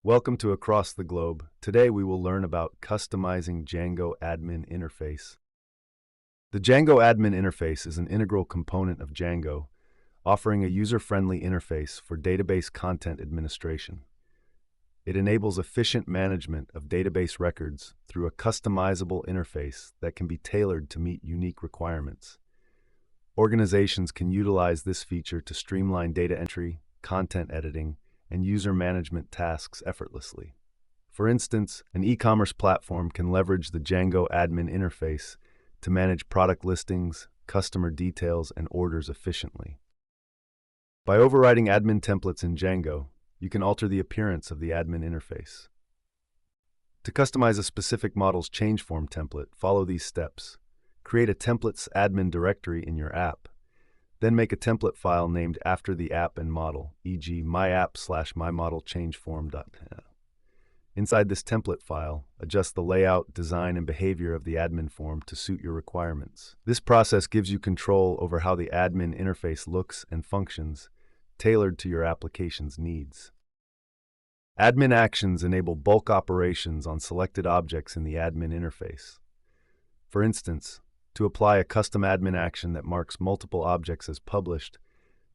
Welcome to Across the Globe. Today we will learn about customizing Django Admin Interface. The Django Admin Interface is an integral component of Django, offering a user-friendly interface for database content administration. It enables efficient management of database records through a customizable interface that can be tailored to meet unique requirements. Organizations can utilize this feature to streamline data entry, content editing, and user management tasks effortlessly. For instance, an e-commerce platform can leverage the Django Admin Interface to manage product listings, customer details, and orders efficiently. By overriding admin templates in Django, you can alter the appearance of the admin interface. To customize a specific model's change form template, follow these steps. Create a templates admin directory in your app. Then make a template file named after the app and model, e.g. myapp/mymodelchangeform.png. Inside this template file, adjust the layout, design, and behavior of the admin form to suit your requirements. This process gives you control over how the admin interface looks and functions, tailored to your application's needs. Admin actions enable bulk operations on selected objects in the admin interface. For instance, to apply a custom admin action that marks multiple objects as published,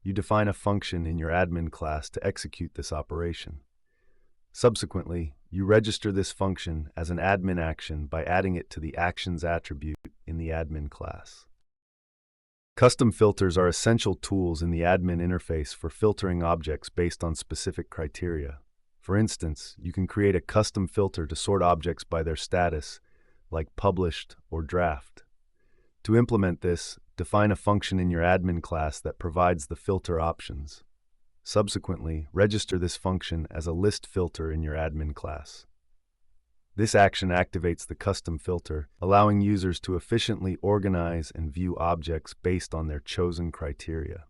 you define a function in your admin class to execute this operation. Subsequently, you register this function as an admin action by adding it to the actions attribute in the admin class. Custom filters are essential tools in the admin interface for filtering objects based on specific criteria. For instance, you can create a custom filter to sort objects by their status, like published or draft. To implement this, define a function in your admin class that provides the filter options. Subsequently, register this function as a list filter in your admin class. This action activates the custom filter, allowing users to efficiently organize and view objects based on their chosen criteria.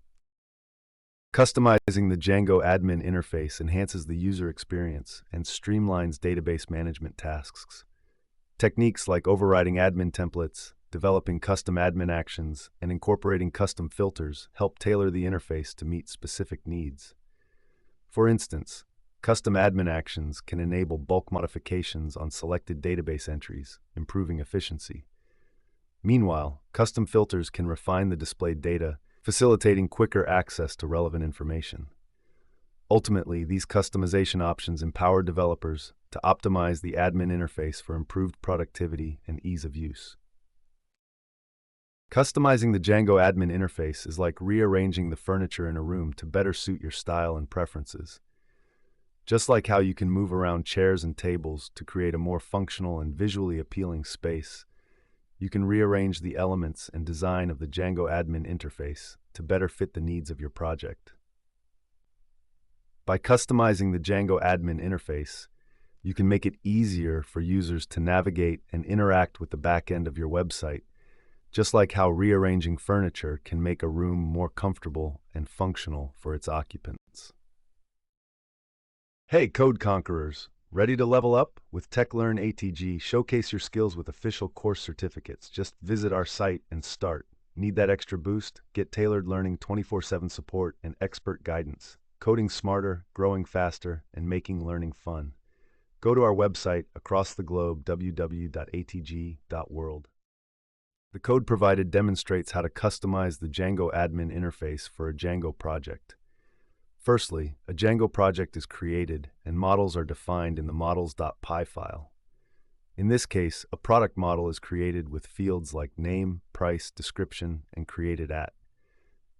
Customizing the Django Admin Interface enhances the user experience and streamlines database management tasks. Techniques like overriding admin templates, developing custom admin actions, and incorporating custom filters help tailor the interface to meet specific needs. For instance, custom admin actions can enable bulk modifications on selected database entries, improving efficiency. Meanwhile, custom filters can refine the displayed data, facilitating quicker access to relevant information. Ultimately, these customization options empower developers to optimize the admin interface for improved productivity and ease of use. Customizing the Django Admin Interface is like rearranging the furniture in a room to better suit your style and preferences. Just like how you can move around chairs and tables to create a more functional and visually appealing space, you can rearrange the elements and design of the Django Admin Interface to better fit the needs of your project. By customizing the Django Admin Interface, you can make it easier for users to navigate and interact with the back end of your website, just like how rearranging furniture can make a room more comfortable and functional for its occupants. Hey, Code Conquerors! Ready to level up? With TechLearn ATG, showcase your skills with official course certificates. Just visit our site and start. Need that extra boost? Get tailored learning, 24/7 support, and expert guidance. Coding smarter, growing faster, and making learning fun. Go to our website across the globe, www.atg.world. The code provided demonstrates how to customize the Django Admin Interface for a Django project. Firstly, a Django project is created and models are defined in the models.py file. In this case, a product model is created with fields like name, price, description, and created at.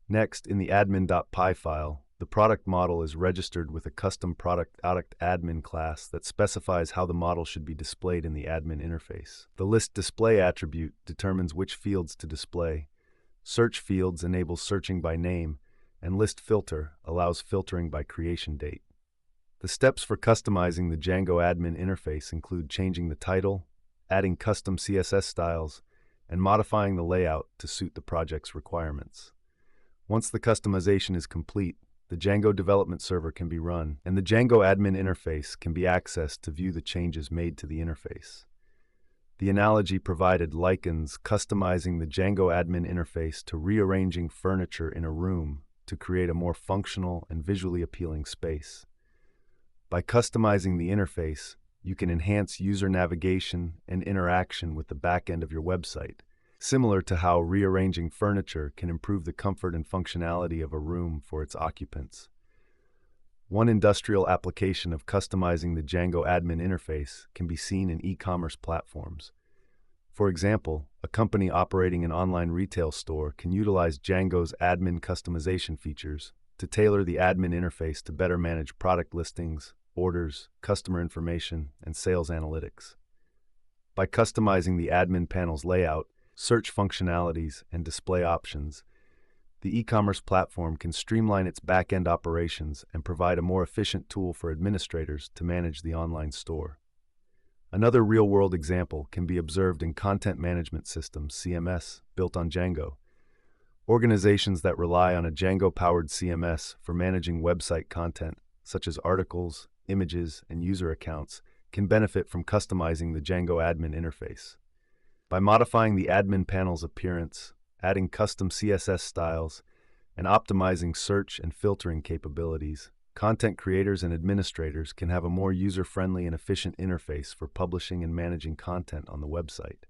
Next, in the admin.py file, the product model is registered with a custom product admin class that specifies how the model should be displayed in the admin interface. The list display attribute determines which fields to display. Search fields enables searching by name, and list filter allows filtering by creation date. The steps for customizing the Django Admin Interface include changing the title, adding custom CSS styles, and modifying the layout to suit the project's requirements. Once the customization is complete, the Django development server can be run, and the Django Admin Interface can be accessed to view the changes made to the interface. The analogy provided likens customizing the Django Admin Interface to rearranging furniture in a room to create a more functional and visually appealing space. By customizing the interface, you can enhance user navigation and interaction with the back end of your website, similar to how rearranging furniture can improve the comfort and functionality of a room for its occupants. One industrial application of customizing the Django Admin Interface can be seen in e-commerce platforms. For example, a company operating an online retail store can utilize Django's admin customization features to tailor the admin interface to better manage product listings, orders, customer information, and sales analytics. By customizing the admin panel's layout, search functionalities, and display options, the e-commerce platform can streamline its back-end operations and provide a more efficient tool for administrators to manage the online store. Another real-world example can be observed in content management systems, CMS, built on Django. Organizations that rely on a Django-powered CMS for managing website content, such as articles, images, and user accounts, can benefit from customizing the Django Admin Interface. By modifying the admin panel's appearance, adding custom CSS styles, and optimizing search and filtering capabilities, content creators and administrators can have a more user-friendly and efficient interface for publishing and managing content on the website.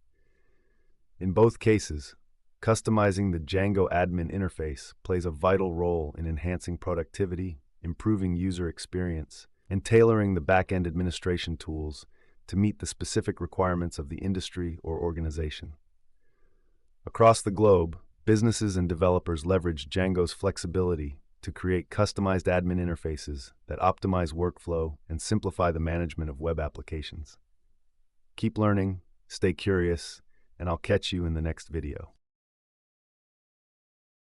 In both cases, customizing the Django Admin Interface plays a vital role in enhancing productivity, improving user experience, and tailoring the back-end administration tools to meet the specific requirements of the industry or organization. Across the globe, businesses and developers leverage Django's flexibility to create customized admin interfaces that optimize workflow and simplify the management of web applications. Keep learning, stay curious, and I'll catch you in the next video.